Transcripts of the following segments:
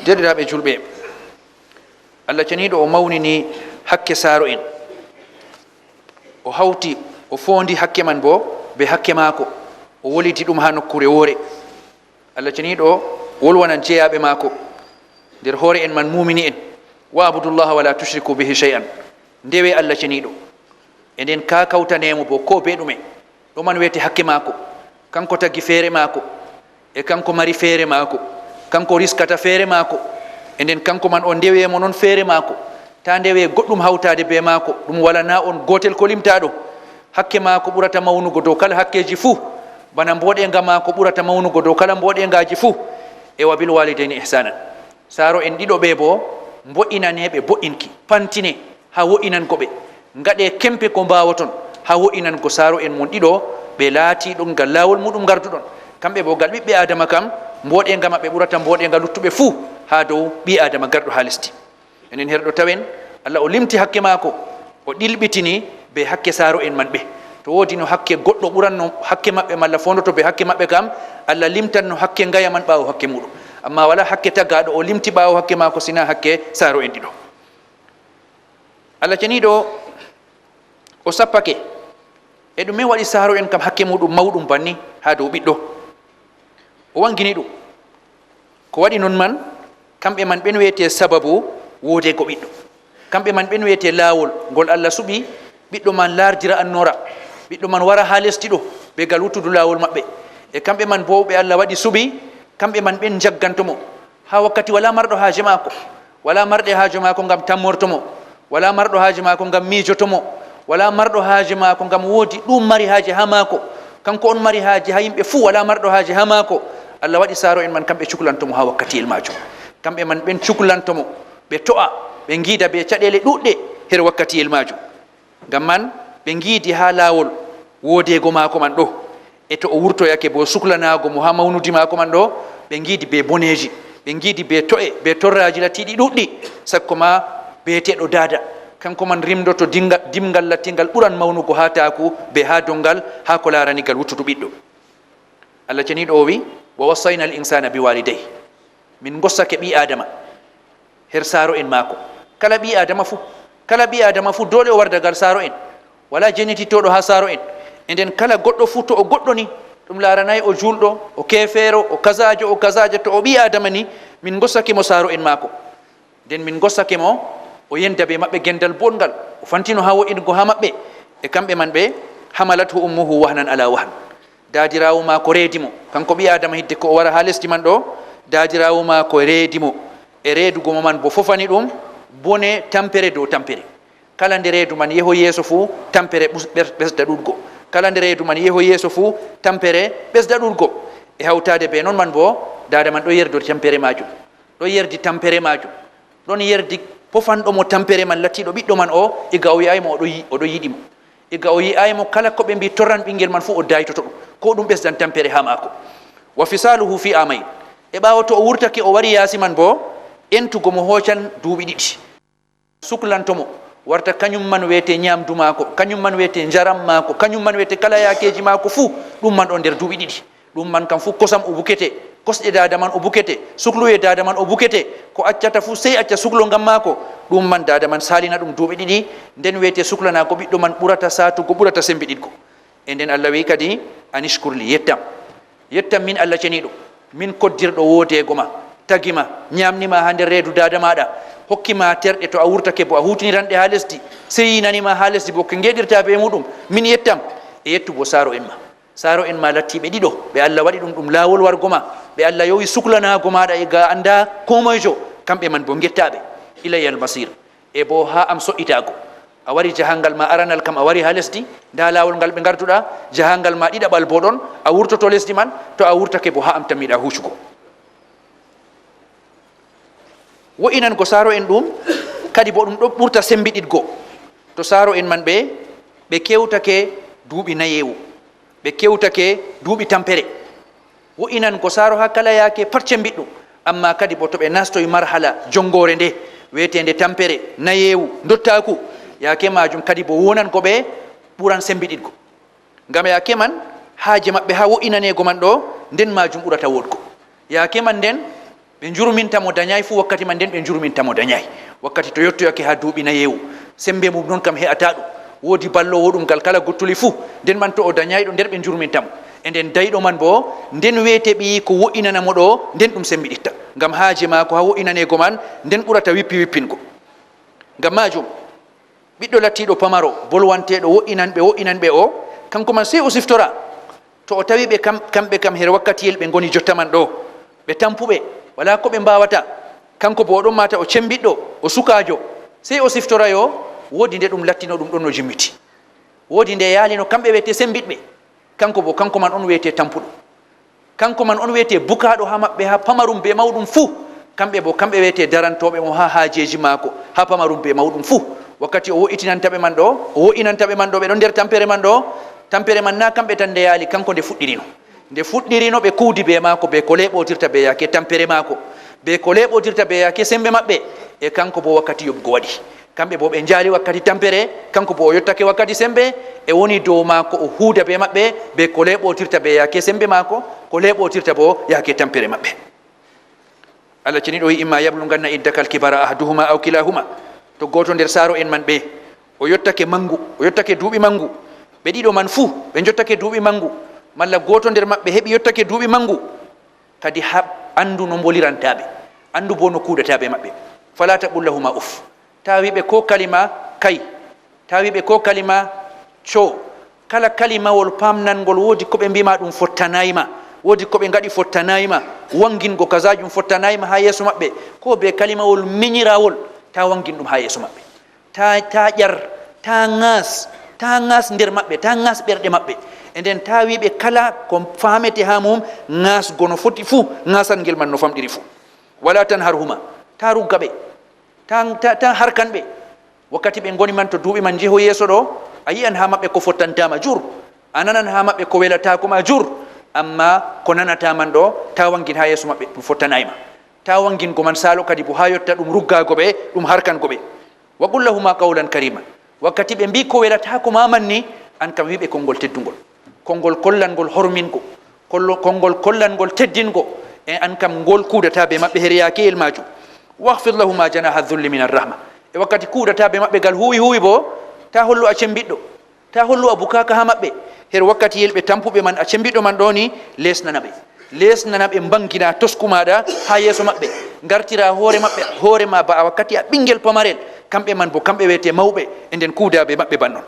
deriraɓe julɓe, Allah ceniɗo o mawnini hakke saaro en, o hawti o fondi hakke man bo be hakke maako, o woliti ɗum ha nokkure woore. Allah ceniɗo wolwanan jeeyaɓe maako nder hoore en man mumini en, wa abudullaha wala tushriku bihi shay'an, ndewe Allah ceniɗo e nden ka kawtanemo bo ko be ɗume, ɗuman wiyete hakke maako, kanko taggi feere maako e kanko mari feere maako, kanko riskata feere maako e nden kanko man o ndewemo noon feere maako, ta ndewe goɗɗum hawtade be maako, ɗum walana on gotel ko limtaɗo. Hakke maako ɓurata mawnugo dow kala hakkeji fuu, bana mboɗenga maako ɓurata mawnugo dow kala mboɗengaji fuu. E wa bil walidayni ihsanan, saaro en ɗiɗo ɓe bo mbo'inaneɓe bo'inki, pantine ha wo'inango ɓe, ngaɗe kempe ko mbawaton ha wo'inango saaro en mon ɗiɗo, ɓe laati ɗum ngal laawol muɗum garduɗon. Kamɓe bo ngal ɓiɓɓe adama kam mboɗenga maɓɓe ɓurata mboɗenga luttuɓe fuu ha dow ɓi adama garɗo ha lesdi. Enen herɗo tawen Allah o limti hakke maako, o ɗilɓitini be hakke saaro en man ɓe. To woodi no hakke goɗɗo ɓuranno hakke maɓɓe malla fondoto be hakke maɓɓe kam, Allah limtan no hakke ngaya man ɓaawo hakke muɗum, amma wala hakke tagaɗo o limti ɓaawo hakke maako sina hakke saaro en ɗiɗo. Allah ceniɗo o sappake e ɗume waɗi saaro en kam hakke muɗum mawɗum banni ha dow ɓiɗɗo, o wangini ɗum ko waɗi non man, kamɓe man ɓen wiyete sababu woodego ɓiɗɗo, kamɓe man ɓen wiyete laawol ngol Allah suɓi ɓiɗɗo man lardira annora, ɓiɗɗo man wara ha lesdi ɗo ɓe gal wuttudu laawol maɓɓe, e kamɓe man bo ɓe Allah waɗi suɓi kamɓe man ɓen jaggantomo ha wakkati wala marɗo haaje maako, wala marɗe haaje maako ngam tammortomo, wala marɗo haaje maako ngam miijotomo, wala marɗo haaje maako ngam woodi ɗum mari haaje ha maako, kanko on mari haaje ha yimɓe fuu, wala marɗo haaje ha maako. Allah waɗi saaro en man kamɓe cuklantomo ha wakkatiyel majum, kamɓe man ɓen cuklantomo, ɓe to'a ɓe giida be caɗele ɗuɗɗe her wakkatiyel majum, ngam man ɓe giidi ha laawol woodego maako man ɗo, e to o wurtoyake bo suklanago mo ha mawnudi maako man ɗo, ɓe giidi be boneji, ɓe giidi be to'e be torraji latiɗi ɗuɗɗi, sakko ma beeteɗo dada, kanko man rimdoto dimgal lattingal ɓuran mawnugo ha taku be ha dongal ha ko laranigal wuttudu ɓiɗɗo. Allah ceniɗo o wi wa wassayna al insana bi walidayhi, min gossake ɓi adama her saaro en maako, kala ɓi adama fuu, kala ɓi adama fuu dole o wardagal saaro en, wala jenititoɗo ha saaro en. E nden kala goɗɗo fuu to o goɗɗo ni ɗum laranayi o julɗo, o kefeero, o kasajo, o kasajo, to o ɓi adama ni min gossake mo saaro en maako, nden min gossake mo o yenda be maɓɓe gendal bongal, o fantino ha wo'ingo ha maɓɓe, e kamɓe man ɓe hamalathu ummuhu wahnan ala wahn, dadirawo maako reedi mo, kanko ɓi adama hidde ko o wara ha lesdi man ɗo, dadirawo maako reedi mo, e reedugo mo man bo fofani ɗum bone tampere dow tampere, kala nde reedu man yeho yeeso fuu tampere ɓesda ɗuɗgo, kala nde reedu man yeho yeeso fuu tampere ɓesda ɗuɗgo, e hawtade be noon man bo dada man ɗo yerdi tampere majum, ɗo yerdi tampere majum, ɗon yerdi pofanɗo mo tampere man lattiɗo ɓiɗɗo man o, iga o yiyaymo oɗo yiɗimo, iga o yiyaymo kala ko ɓe mbi torran ɓinguel man fuu o daytoto ɗum, ko ɗum ɓesdan tampere ha maako. Wa fisaluhu fi amayn, e ɓawo to o wurtake o wari yaasi man bo entugo mo hoocan duuɓi ɗiɗi, suklantomo warta kañum man wiyete ñamdu maako, kañum man wiyete njaram maako, kañum man wiyete kala yakeji maako fuu, ɗum man ɗo nder duuɓi ɗiɗi, ɗum man kam fuu kosam o bukete, kosɗe dada man o bukete, sukluye dada man o bukete, ko accata fuu sey acca suklo ngam maako, ɗum man dada man salina ɗum duuɓi ɗiɗi, nden wiyete suklanago ɓiɗɗo man ɓurata satugo, ɓurata sembiɗitgo. E nden Allah wi kadi anishkurli, yettam min Allah ceniɗo, min koddirɗo woodego ma, tagima, ñamnima ha nder reedu dada maɗa, hokkima terɗe to a wurtake bo a hutiniranɗe ha lesdi, seyinanima ha lesdi bo ko geɗirta be muɗum, min yettam. E yettubo saaro en ma, saaro en ma lattiɓe ɗiɗo ɓe Allah waɗi ɗum ɗum laawol wargo ma, ɓe Allah yowi suklanago maɗa e ga anda komoyjo, kamɓe man bo gettaɓe ilayal masir, e bo ha am so'itago, a wari jahangal ma aranal kam a wari ha lesdi, nda laawol ngal ɓe garduɗa, jahangal ma ɗiɗaɓal bo ɗon, a wurtoto lesdi man, to a wurtake bo ha am tammiɗa huccugo. wo'inango saaro en ɗum kadi bo ɗum ɗo ɓurta sembiɗitgo to saaro en man ɓe kewtake duuɓi nayewu, ɓe kewtake duuɓi tampere, wo'inango saaro ha kala yaake pat cembiɗɗum, amma kadi bo to ɓe nastoy marhala jongore nde wiyetende tampere nayewu dottaku, yaake majum kadi bo wonango ɓe ɓuran sembiɗitgo, ngam yaake man haaje maɓɓe ha wo'inanego man ɗo nden majum ɓurata wodgo, yaake man nden ɓe jurmintamo dañay fu wakkati man nden ɓe jurmintamo dañay wakkati to yettoyake ha duuɓi nayewu sembe mum noon kam he'ata ɗum woodi ballowo ɗum gal kala gottuli fuu nden man to o dañayɗo nder ɓe jurmintamo e nden dayɗo man bo nden wiyete ɓi ko wo'inanamo ɗo nden ɗum sembiɗitta ngam haaje maako ha wo'inanego man nden ɓurata wippi wippingo ngam majum ɓiɗɗo lattiɗo pamaro bolwanteɗo wo'inanɓe o kanko man sey o siftora to o tawi ɓe kamɓe kam her wakkatiyel ɓe goni jotta man ɗo ɓe tampuɓe wala ko ɓe mbawata kanko bo oɗon mata o cembiɗɗo o sukajo sey o siftora yo woodi nde ɗum lattino ɗum ɗon no jimmiti woodi nde yaalino kamɓe wiyete sembiɗɓe kanko man on wiyete tampuɗo kanko man on wiyete bukaɗo ha maɓɓe ha pamarum be mawɗum fuu kamɓe wiyete darantoɓe mo ha haajeji maako ha pamarum be mawɗum fuu wakkati o wo'itinantaɓe man ɗo o wo'inantaɓe man ɗo ɓe ɗon nder tampere man ɗo tampere man na kamɓe tan nde yaali kanko nde fuɗɗirino ɓe kuudi be maako be ko leɓotirta be yake tampere maako be ko leɓotirta be yake sembe maɓɓe e kanko bo wakkati yobgo waɗi kamɓe bo ɓe jaali wakkati tampere kanko bo o yottake wakkati sembe e woni dow maako o huuda be maɓɓe be ko leɓotirta be yake sembe maako ko leɓotirta bo yake tampere maɓɓe Allah ceniɗo wi imma yablunganna iddakal kibara ahaduhuma aw kilahuma to goto nder saaro en man ɓe o yottake duuɓi mangu ɓe ɗiɗo man fuu ɓe jottake duuɓi mangu malla goto nder maɓɓe heɓi yottake duuɓi mangu kadi ha andu no bolirantaɓe andu bo no kuuɗataɓe maɓɓe fala taqullahuma uf ta wiɓe ko kalima kay ta wiɓe ko kalima co kala kalimawol pamnangol woodi ko ɓe mbima ɗum fottanayima woodi ko ɓe gaɗi fottanayima wangingo kasajum fottanayima ha yeeso maɓɓe ko be kalimawol miñirawol ta wangin ɗum ha yeeso maɓɓe ta ƴar ta ŋas nder maɓɓe ta ŋas ɓerɗe maɓɓe e nden ta wiɓe kala ko famete ha mum ŋasgo no foti fuu ŋasan ngel man no famɗiri fuu wala tan har huma ta rugga ɓe ta harkan ɓe wakkati ɓe goni man to duuɓi man jeho yeeso ɗo a yiyan ha maɓɓe ko fottantama jur a nanan ha maɓɓe ko welatakoma jur amma ko nanata man ɗo ta wangin ha yeeso maɓɓe ɗum fottanayima ta wangingo man saalo kadi bo ha yotta ɗum ruggago ɓe ɗum harkango ɓe wa qullahuma qawlan karima wakkati ɓe mbi ko welatako maman ni an kam wiɓe konngol teddugol konngol kollangol hormingo konngol kollangol teddingo e an kam ngol kuudata ɓe maɓɓe her yakeyel majum wahfir lahuma janaha dhulli min arrahma e wakkati kuudata ɓe maɓɓe gal huwi bo ta hollu a cembiɗɗo ta hollu a bukaka ha maɓɓe her wakkati yel ɓe tampuɓe man a cembiɗɗo man ɗo ni lesnana ɓe mbangina tosku maɗa ha yeeso maɓɓe gartira hoore ma ba a wakkati a ɓinguel pamarel kamɓe man bo kamɓe wiyete mawɓe e nden kuudaɓe maɓɓe bannon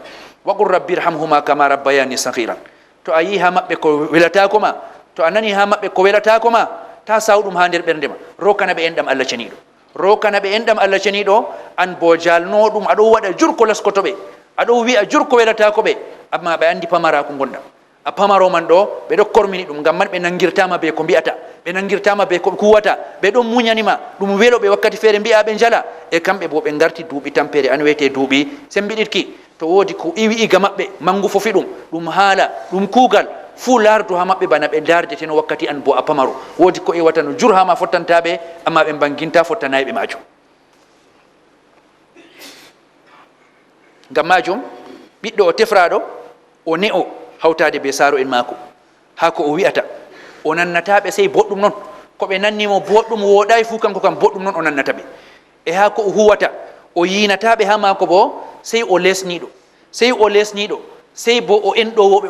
waqul rabbi irhamhuma kama rabbayani sahiran to a yi ha maɓɓe ko welatakoma to a nani ha maɓɓe ko welatakoma ta sawɗum ha nder ɓernde ma rokana ɓe enɗam Allah ceniɗo rokana ɓe enɗam Allah ceniɗo an bo jalno ɗum aɗo waɗa jurko laskotoɓe aɗo wi'a jurko welatako ɓe amma ɓe andi pamara ko gonɗa a pamaro man ɗo ɓe ɗo kormini ɗum ngam man ɓe nangirtama be ko mbiyata ɓe nangirtama be ko kuwata ɓe ɗon muñanima ɗum welo ɓe wakkati feere mbiya ɓe jala e kamɓe bo ɓe garti duuɓi tampere an wiyete duuɓi sembiɗitki to woodi ko iga maɓɓe mangu fofi ɗum haala ɗum kuugal fuu lardu ha maɓɓe bana ɓe dardeteno wakkati an bo a pamaro woodi ko iwata no jur hama fottantaɓe amma ɓe banginta fottanayɓe majum ngam majum ɓiɗɗo o tefraɗo o ne'o hawtade be saaro en maako ha ko o wi'ata o nannataɓe sey boɗɗum noon ko ɓe nannimo boɗɗum woɗayi fuu kanko kam boɗɗum noon o nannata ɓe e ha ko o huwata o yinataɓe ha maako bo sey o lesniɗo sey bo o enɗowoɓe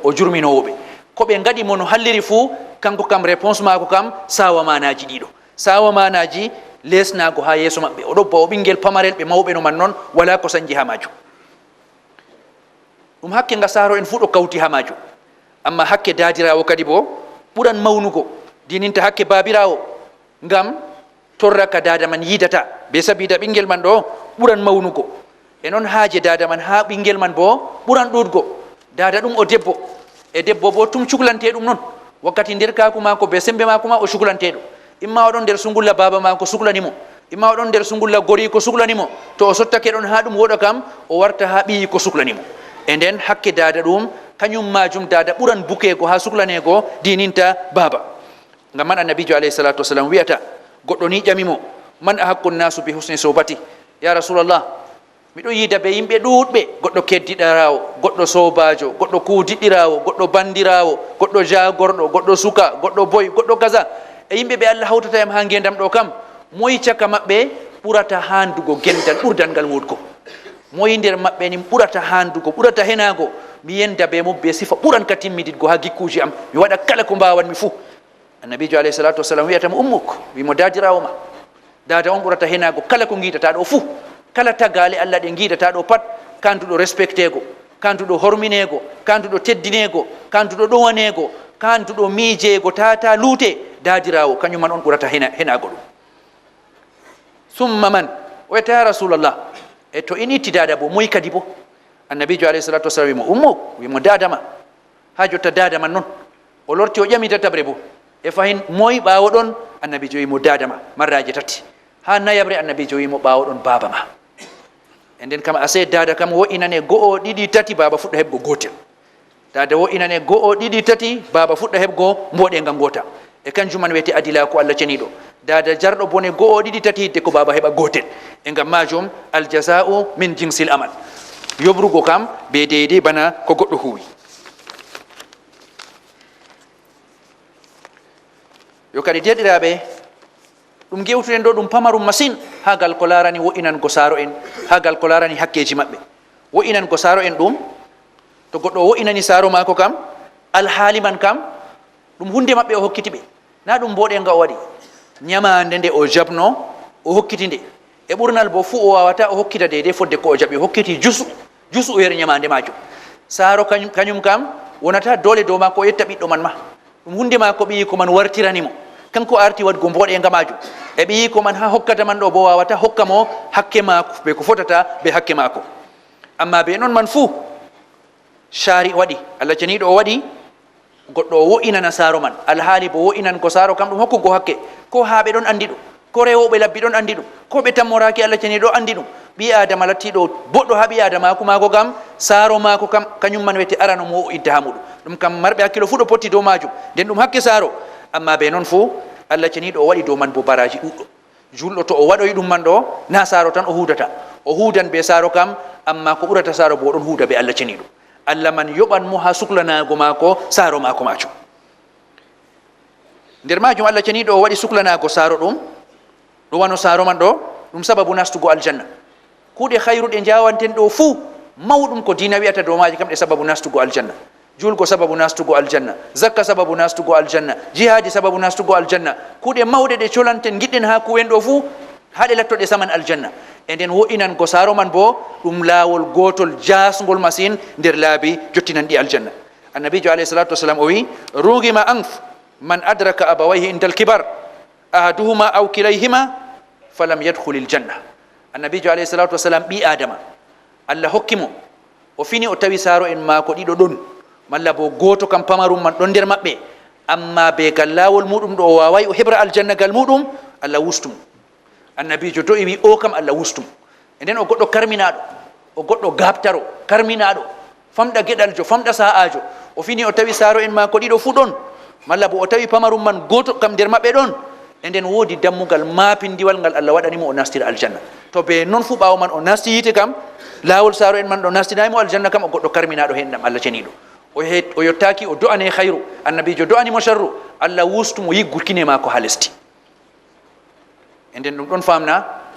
o jurminowoɓe ko ɓe gaɗi mo no halliri fuu kanko kam réponse maako kam sawa manaji ɗiɗo sawa manaji lesnago ha yeeso maɓɓe oɗo ba o ɓinguel pamarel ɓe mawɓe no man noon wala ko sañji ha majum ɗum hakke nga saaro en fuu ɗo kawti ha majum amma hakke dadirawo kadi bo ɓuran mawnugo dininta hakke babirawo ngam torra ka dada man yidata be sabida ɓinguel man ɗo ɓuran mawnugo e noon haaje dada man ha ɓinguel man bo ɓuran ɗuɗgo dada ɗum o debbo e debbo bo tum cuklante ɗum noon wakkati nder kaku mako be sembe mako ma o cuklante ɗum imma oɗon nder sungulla baba mako suklanimo imma oɗon nder sungulla gori ko suklanimo to o sottake ɗon ha ɗum woɗa kam o warta ha ɓiyi ko suklanimo e nden hakke dada ɗum kañum majum dada ɓuran bukego ha suklanego dininta baba ngam man annabijo alayhi salatu wasalam wiyata goɗɗo ni ƴamimo man ahakku nnasu bi husni sobati ya rasulallah miɗo yida be yimɓe ɗuɗɓe goɗɗo keddiɗarawo goɗɗo sobajo goɗɗo kuudiɗɗirawo goɗɗo bandirawo goɗɗo jagorɗo goɗɗo suka goɗɗo boy goɗɗo kaza e yimɓe ɓe Allah hawtata em ha ngendam ɗo kam moyi caka maɓɓe ɓurata handugo gendal ɓurdal ngal wodgo moyi nder maɓɓe ni ɓurata handugo ɓurata henago mi yenda be mo be sifa ɓuran ka timmididgo ha gikkuji am mi waɗa kala ko mbawanmi fuu annabijo alayhi salatu wassalam wiyatamo ummuk wimo dadirawo ma dada on ɓurata henago kala ko guidata ɗo fuu kala tagale Allah ɗe guidata ɗo pat kanduɗo respectego kanduɗo horminego kanduɗo teddinego kanduɗo ɗowanego kanduɗo miijego tata luute dadirawo kañuman on ɓurata henago ɗum summa man wiyata ya rasulallah e to in itti dada bo moyi kadi bo annabijo alayhi salatu wassalam wimo ummo wimo dadama ha jotta dada man noon o lorti o ƴami tatabre bo e fahin moyi ɓawo ɗon annabijo wimo dadama marraji tati ha nayabre annabijo wimo ɓawo ɗon baba ma e nden kam ase dada kam wo'inane go'o ɗiɗi tati baba fuɗɗa heɓgo gotel dada wo'inane go'o ɗiɗi tati baba fuɗɗa heɓgo mboɗenga gota e kanjuman wiyete adila ko Allah ceniɗo dada jarɗo bone go'o ɗiɗi tati hidde ko baba heɓa gotel e ngam majum aljaza'u min jinsil amal yobrugo kam be deydey bana ko goɗɗo huwi yo kadi deɗiraɓe ɗum gewtuɗen ɗo ɗum pamarum masine ha gal ko larani wo'inango saaro en ha gal ko larani hakkeji maɓɓe wo'inango saaro en ɗum to goɗɗo wo'inani saaro mako kam alhaali man kam ɗum hunde maɓɓe o hokkiti ɓe na ɗum mboɗenga o waɗi ñamande nde o jabno o hokkiti nde e ɓurnal bo fuu o wawata o hokkita deydey fodde ko o jaɓi o hokkiti jusu yer ñamande majum saaro kañum kam wonata dole dow mako o yetta ɓiɗɗo man ma ɗum hunde mako ɓiyi ko man wartiranimo kanko arti wadgo mboɗenga majum e ɓiyi ko man ha hokkata man ɗo bo wawata hokka mo hakke mako ɓe ko fotata ɓe hakke mako amma be noon man fuu shari waɗi Allah ceniɗo o waɗi goɗɗo o wo'inana saaro man alhaali bo wo'inan ko saaro kam ɗum hokkugo hakke ko ha ɓe ɗon andi ɗum ko rewoɓe labbi ɗon andi ɗum ko ɓe tammoraki Allah ceniɗo andi ɗum ɓi adama lattiɗo boɗɗo ha ɓi adamaku mako kam saaro mako kam kañum man wiyete arano mo o idda ha muɗum ɗum kam marɓe hakkilo fuu ɗo potti dow majum nden ɗum hakke saaro amma be noon fuu Allah ceniɗo o waɗi dow man bo baraji ɗuɗɗo julɗo to o waɗoyi ɗum man ɗo na saaro tan o hudata o hudan be saaro kam amma ko ɓurata saaro bo ɗon huuda be Allah ceniɗo Allah man yoɓan mo ha suklanago mako saaro mako majum nder majum Allah ceniɗo o waɗi suklanago saaro ɗum ɗo wano saaro man ɗo ɗum sababu nastugo aljanna kuuɗe hayruɗe jawanten ɗo fuu mawɗum ko dina wiyata dow maji kam ɗe sababu nastugo aljanna julgo sababu nastugo aljanna zakka sababu nastugo aljanna jihadi sababu nastugo aljanna kuuɗe mawɗe ɗe colanten giɗɗen ha kuwen ɗo fuu haɗe lattoɗe saman aljanna e nden wo'inan go saaro man bo ɗum laawol gotol jasgol masine nder laabi jottinanɗi aljanna annabijo alayhi salatu wasalam o wi rugima anf man adraka abawayhi indal kibar ahaduhuma aw kilayhima falam yadkhul aljanna annabijo alayhi salatu wasalam ɓi adama Allah hokkimo o fini o tawi saaro en maako ɗiɗo ɗon malla bo goto kam pamarum man ɗon nder maɓɓe amma be gal laawol muɗum ɗo o waway o heɓra aljanna gal muɗum Allah wustum annabijo do wi o kam Allah wustum e nden o goɗɗo karminaɗo o goɗɗo gabtaro karminaɗo famɗa geɗaljo famɗa sa'ajo o fini o tawi saaro en maako ɗiɗo fuu ɗon malla bo o tawi pamarum man goto kam nder maɓɓe ɗon e nden woodi dammugal mapindiwal ngal Allah waɗanimo o nastira aljanna to be noon fuu ɓawo man o nasti yite kam laawol saaro en man ɗo nastinayimo aljanna kam o goɗɗo karminaɗo hen ɗam Allah ceniɗo o yottaki o do'ane hayru annabijo do'animo sharru Allah wustumo yiggukine mako ha lesdi e nden ɗum ɗon famna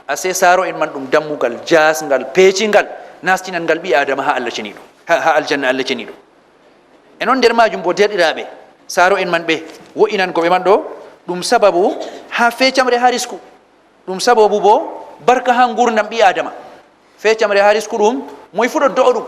ase saaro en man ɗum dammugal jasgal peecingal nastinangal ɓi adama ha Allah ceniɗo ha aljanna Allah ceniɗo e noon nder majum bo derɗiraɓe saaro en man ɓe wo'inangoɓe man ɗo ɗum sababu ha fecamre ha risku ɗum sababu bo barka ha gurdam ɓi adama fecamre ha risku ɗum moye fu ɗo do'o ɗum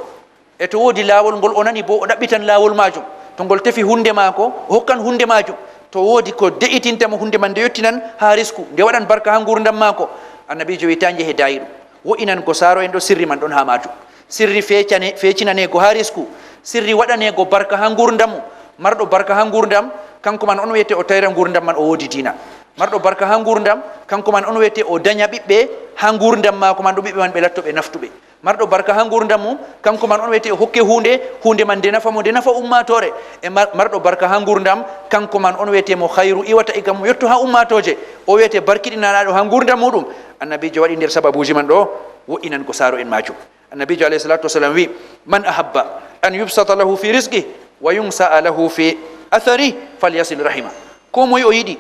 e to woodi laawol ngol o nani bo o ɗaɓɓitan laawol majum to ngol tefi hunde maako o hokkan hunde majum to woodi ko de'itintamo hunde man nde yettinan ha risku nde waɗan barka ha gurdam maako annabijo wi ta jehe dayi ɗum wo'inan ko saaro en ɗo sirri man ɗon ha majum sirri fecinanego ha risku sirri waɗanego barka ha gurdam marɗo barka ha gurdam kanko man on wiyete o tawira gurdam man o woodi dina marɗo barka ha gurdam kanko man on wiyete o daña ɓiɓɓe ha gurdam maako man ɗo ɓiɓɓe man ɓe lattoɓe naftuɓe marɗo barka ha gurdam mum kanko man on wiyete o hokke hunde man nde nafa mo nde nafa ummatore e marɗo barka ha gurdam kanko man on wiyete mo hayru iwata e kam mo yetto ha ummatoje o wiyete barkiɗinaɗaɗo ha gurdam muɗum annabijo waɗi nder sababuji man ɗo wo'inan ko saaro en majum annabijo alayhi salatu wasalam wi man ahabba an yubsata lahu fi rizqi wa yunsa'a lahu fi athari falyasil rahima ko moye o yiɗi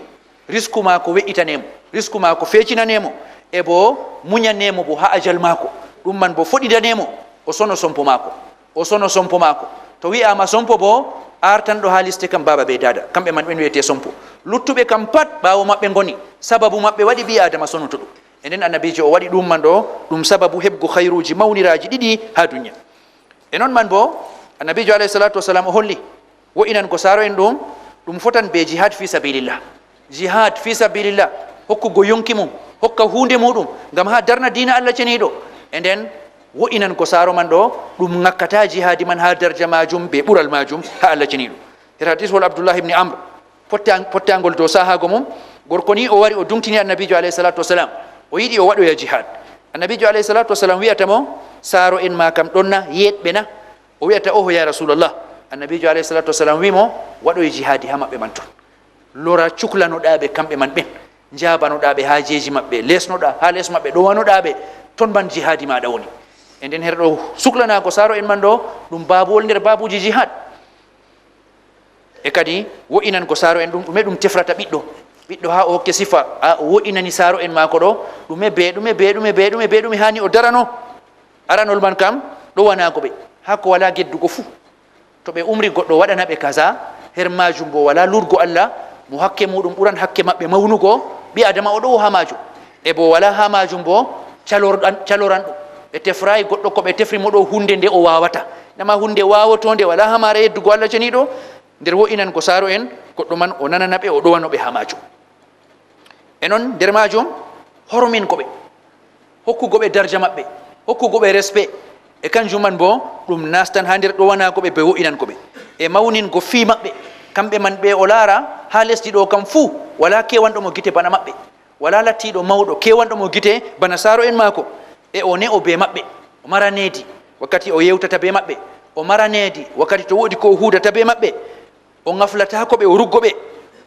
risku mako we'itanemo, risku mako fecinanemo, e bo muñanemo bo ha ajal mako. Ɗum man bo foɗidanemo o sono sompo mako, o sono sompo mako. To wi'ama sompo bo artan ɗo ha liste kam baba be dada, kamɓe man ɓen wiyete sompo. Luttuɓe kam pat ɓawo maɓɓe goni, sababu maɓɓe waɗi ɓi adama sonoto ɗum. E nden annabijo o waɗi ɗum man ɗo ɗum sababu heɓgo hayruji mawniraji ɗiɗi ha duniya. E noon man bo annabijo alayhi salatu wasalam o holli wo'inan ko saro en ɗum fotan be jihad fi sabilillah. Jihad fi sabilillah, hokkugo yonki mum, hokka hunde muɗum ngam ha darna dina Allah ceniɗo. E nden wo'inan ko saro man ɗo ɗum ngakkata jihadi man ha darja majum be ɓural majum ha Allah ceniɗo. Her hadis wol Abdullah ibn Amr pottagol dow sahago mum, gorko ni o wari o dumtini annabijo alayhi salatu wasalam o yiɗi o waɗoya jihad. Annabijo alayhi salatu wasalam wiyata mo saro en ma kam ɗonna yeɗɓe na? O wiyata oho ya rasulallah. Annabijo alayhi salatu wasalam wimo waɗoye jihadi ha maɓɓe man ton, lora cuklanoɗaɓe kamɓe man ɓen, jabanoɗaɓe hajeji maɓɓe, lesnoɗa ha les maɓɓe, ɗowanoɗaɓe ton man jihadi maɗa woni. E nden her ɗo suklanako saro en man ɗo ɗum babuwol nder babuji jihad. E kadi wo'inan ko saro en ɗume ɗum tefrata ɓiɗɗo ha o hokke sifa a o wo'inani saro en mako ɗo ɗume hani o darano. Aranol man kam ɗowanago ɓe ha ko wala geddugo fuu. To ɓe umri goɗɗo waɗana ɓe kaza, her majum bo wala lurgo Allah mo hakke muɗum ɓuran hakke maɓɓe mawnugo, ɓi adama o ɗo ha majum. E bo wala ha majum bo caloran ɗum, ɓe tefrayi goɗɗo ko ɓe tefri mo ɗo hunde nde o wawata, nama hunde wawotonde wala hamare yeddugo Allah ceniɗo. Nder wo'inan ko saro en goɗɗo man o nanana ɓe o ɗowano ɓe ha majum. E noon nder majum hormin ko ɓe, hokkugo ɓe darja maɓɓe, hokkugo ɓe respect. E kanjum man bo ɗum nastan ha nder ɗowanago ɓe be wo'inan ko ɓe e mawningo fi maɓɓe. Kamɓe man ɓe o laara ha lesdi ɗo kam fuu wala kewanɗo mo gite bana maɓɓe, wala lattiɗo mawɗo kewanɗo mo gite bana saro en mako. E o ne o be maɓɓe, o mara needi wakkati o yewtata be maɓɓe, o mara needi wakkati to woodi ko o hudata be maɓɓe, o ngaflata ko ɓe o ruggo ɓe,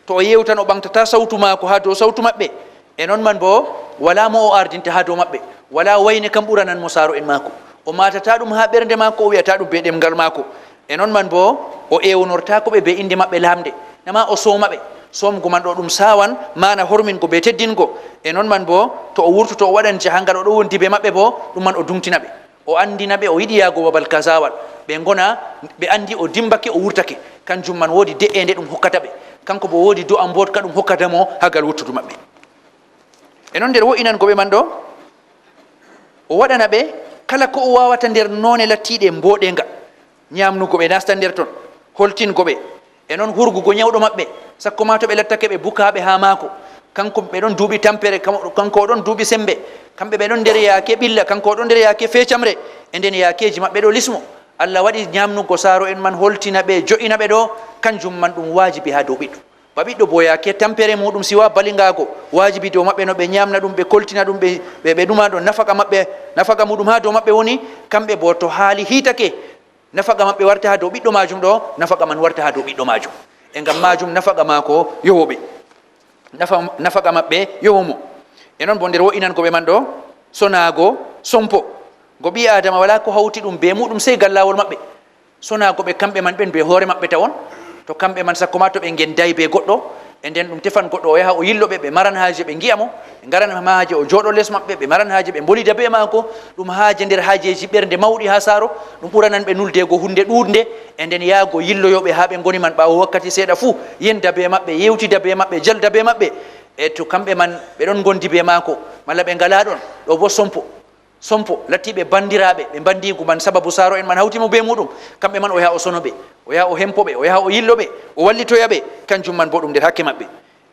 to o yewtan o ɓamtata sawtu mako ha dow sawtu maɓɓe. E noon man bo wala mo o ardinta ha dow maɓɓe, wala wayne kam ɓuranan mo saro en mako, o matata ɗum ha ɓernde mako, o wiyata ɗum be ɗemgal mako. E noon man bo o ewnortako ɓe be inde maɓɓe lamde, nama o sooma ɓe. Somgo man ɗo ɗum sawan mana hormingo be teddingo. E noon man bo to o wurtoto o waɗan jahangal o ɗo wondi be maɓɓe bo ɗum man o dumtina ɓe, o andina ɓe o yiɗi yago babal kazawal, ɓe gona ɓe andi o dimbake o wurtake. Kanjum man woodi de'ende ɗum hokkata ɓe, kanko bo woodi do'a mbotka ɗum hokkatamo hagal wurtudu maɓɓe. E noon nder wo'inango ɓe man ɗo o waɗana ɓe kala ko o wawata nder none lattiɗe mboɗenga, ñamnugo ɓe nasta nder ton, holtingo ɓe. E noon hurgugo ñawɗo maɓɓe, sakko ma to ɓe lattake ɓe bukaɓe ha maako, kanko ɓe ɗon duuɓi tampere, kanko o ɗon duuɓi sembe, kamɓe ɓe ɗon nder yaake ɓilla, kanko o ɗon nder yaake fecamre. E nden yaakeji maɓɓe ɗo lismo. Allah waɗi ñamnugo saro en man, holtina ɓe, jo'ina ɓe ɗo, kanjum man ɗum wajibi ha dow ɓiɗɗo. Ba ɓiɗɗo bo yaake tampere muɗum siwa balingago, wajibi dow maɓɓe no ɓe ñamna ɗum, ɓe koltina ɗum, ɓe ɗuma ɗo nafaka maɓɓe, nafaka muɗum ha dow maɓɓe woni. Kamɓe bo to haali hitake, nafaka maɓɓe warta ha dow ɓiɗɗo majum ɗo, nafaka man warta ha dow ɓiɗɗo majum. E ngam majum nafaka mako yowoɓe, nafaka maɓɓe yowomo. E noon bo nder wo'inan ko ɓe man ɗo sonago sompo, go ɓi adama wala ko hawti ɗum be muɗum sey gallawol maɓɓe. Sonago ɓe kamɓe man ɓen be hoore maɓɓe tawon, to kamɓe man sakko ma to ɓe gendayi be goɗɗo, e nden ɗum tefan goɗɗo o yaha o yilloɓe, ɓe maran haaje ɓe giya mo, ɓe garan haaje o jooɗo les maɓɓe, ɓe maran haaje ɓe bolida be maako. Ɗum haaje nder haajeji ɓernde mawɗi ha saaro, ɗum ɓuranan ɓe nuldego hunde ɗuɗnde. E nden yaago yilloyoɓe ha ɓe goni man ɓawo wakkati seeɗa fuu, yenda be maɓɓe, yewtida be maɓɓe, jalda be maɓɓe. E to kamɓe man ɓe ɗon gondi be maako, malla ɓe ngala ɗon, ɗo bo sompo lattiɓe bandiraɓe, ɓe bandigu man sababu saro en man hawtimo be muɗum. Kamɓe man o yaha o sono ɓe, o yaha o hempo ɓe, o yaha o yillo ɓe, o wallitoya ɓe, kanjum man bo ɗum nder hakke maɓɓe.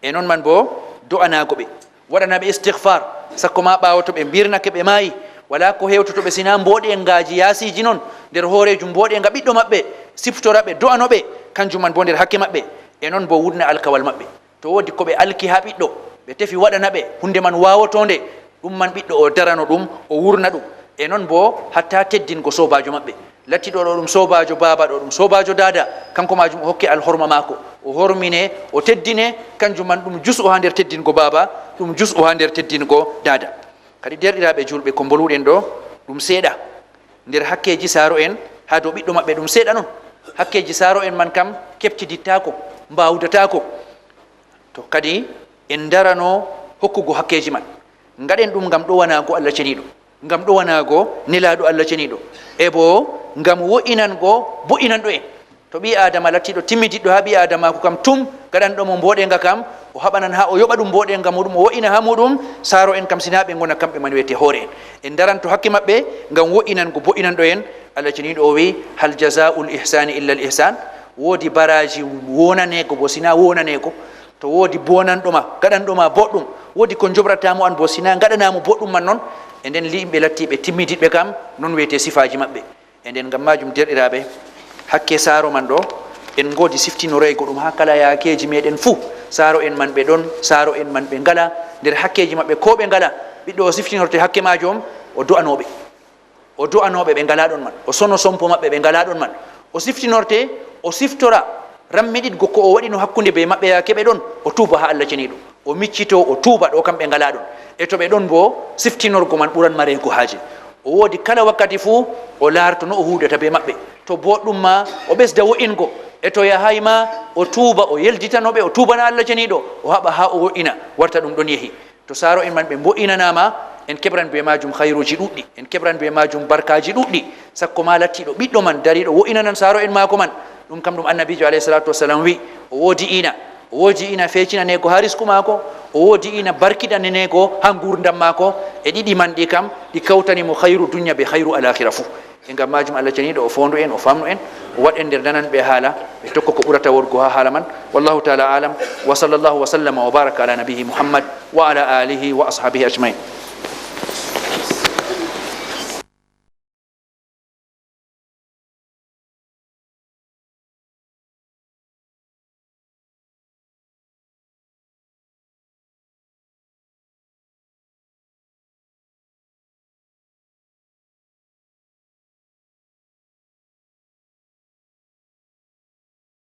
E noon man bo do'anago ɓe, waɗanaɓe istighfar, sakko ma ɓawo to ɓe mbirnake ɓe maayi, wala ko hewtoto ɓe sina mboɗengaji yaasiji noon nder hooreju mboɗenga ɓiɗɗo maɓɓe, siftora ɓe, do'ano ɓe, kanjum man bo nder hakke maɓɓe. E noon bo wurna alkawal maɓɓe, to wodi ko ɓe alki ha ɓiɗɗo, ɓe tefi waɗana ɓe hunde man wawotonde, ɗum man ɓiɗɗo o darano ɗum, o wurna ɗum. E noon bo hatta teddingo sobajo maɓɓe, lattiɗo ɗo ɗum sobajo baba, ɗo ɗum sobajo dada, kanko majum o hokke alhorma mako, o hormine, o teddine, kanjum man ɗum jus'o ha nder teddingo baba, ɗum jus'o ha nder teddingo dada. Kadi derɗiraɓe julɓe ko mboluɗen ɗo, ɗum seeɗa nder hakkeji saro en ha dow ɓiɗɗo maɓɓe, ɗum seeɗa noon. Hakkeji saro en man kam keptidittako, mbawdatako. To kadi en darano hokkugo hakkeji man ngaɗen ɗum ngam ɗo wanago Allah ceniɗo ngam ɗo wanago nelaɗo Allah ceniɗo e bo ngam wo'inango bo'inanɗo en to ɓi adama lattiɗo timmitiɗɗo ha ɓi adamako kam tum gaɗanɗomo mboɗenga kam o haɓanan ha o yoɓa ɗum mboɗenga muɗum o wo'ina ha muɗum saaro en kam sina ɓe gona kamɓe man wiyete hoore en en daranto hakke maɓɓe ngam wo'inango bo'inanɗo en Allah ceniɗo o wi hal jazaul ihsani illa l ihsan woodi baraji wonanego bo sina wonanego to woodi bonanɗoma gaɗanɗoma boɗɗum woodi ko jobratamo an bo sina gaɗanamo boɗɗum man noon e nden yimɓe lattiɓe timmitiɗɓe kam noon wiyete sifaji maɓɓe e nden ngam majum derɗiraɓe hakke saaro man ɗo en godi siftinoreygo ɗum ha kala yakeji meɗen fuu saaro en man ɓe ɗon saaro en man ɓe ngala nder hakkeji maɓɓe ko ɓe ngala ɓiɗɗo o siftinorte hakke majum o du'anoɓe ɓe ngala ɗon man o sono sompo maɓɓe ɓe ngala ɗon man o siftinorte o siftora rammiɗiɗgo ko o waɗino hakkunde be maɓɓe yake ɓe ɗon o tuuba ha Allah ceniɗo o miccito o tuuba ɗo kam ɓe ngala ɗon e to ɓe ɗon bo siftinorgo man ɓuran marego haaje o woodi kala wakkati fuu o laarto no o huudata be maɓɓe to boɗɗum ma o ɓesda wo'ingo e to yahay ma o tuuba o yelditanoɓe o tuubana Allah ceniɗo o haɓa ha o wo'ina warta ɗum ɗon yehi to saaro en man ɓe mbo'inanama en keɓran be majum hayruji ɗuɗɗi en keɓran be majum barkaji ɗuɗɗi sakko ma lattiɗo ɓiɗɗo man dariɗo wo'inanan saaro en mako man ɗum kam ɗum annabijo alayhi salatu wassalam wi o woodi ina fecinanego ha risku mako o woodi ina barkiɗanenego ha gurdam mako e ɗiɗi man ɗi kam ɗi kawtanimo hayru dunya be hayru alakhira fuu e ngam majum Allah ceniɗo o fondu en o famnu en o waɗ en nder nananɓe haala ɓe tokko ko ɓurata wodgo ha haala man wallahu taala alam wa sallallahu wa sallama wa baraka ala nabihi muhammad wa ala alihi wa ashabihi ajmain